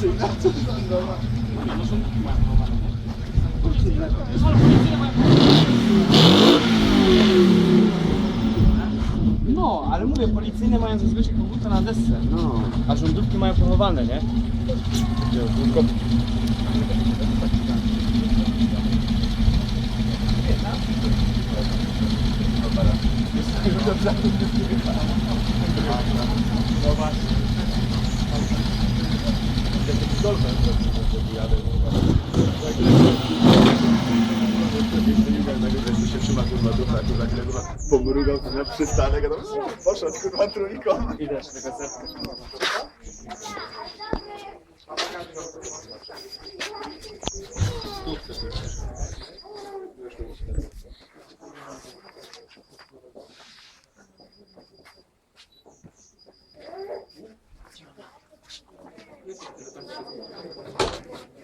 policyjna, co urzędowa. No żołnierze mają pochowane, nie? Policyjne. Ale policyjne mają No, ale mówię, policyjne mają zazwyczaj koguta na desce. No. A rządówki mają pochowane, nie? No właśnie. Jak się trzyma kurwa ducha, pomrugał na przystanek, a tam poszedł kurwa trójką. Widać tego zepka.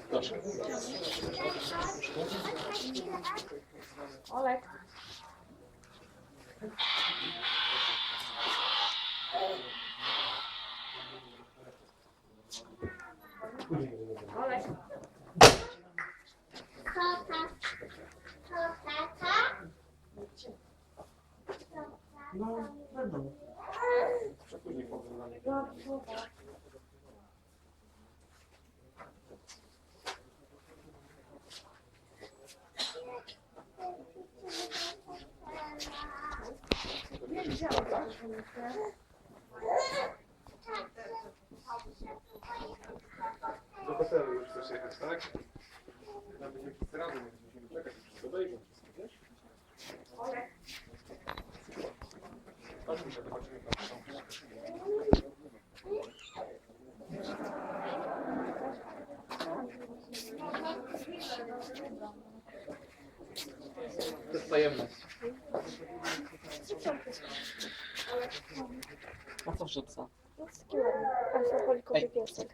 Proszę. Olek. Olek. No, będą. Później powiem na nie. Nie widziałam tego. Do hotelu już chcesz jechać, tak? Nawet jakiś razy nie musimy czekać, wszystko dojdzie. Wiesz? Olek. Chodźmy się, zobaczymy. To jest tajemność. A co wrzuca? No, z kim? Alfa Montreal piesek.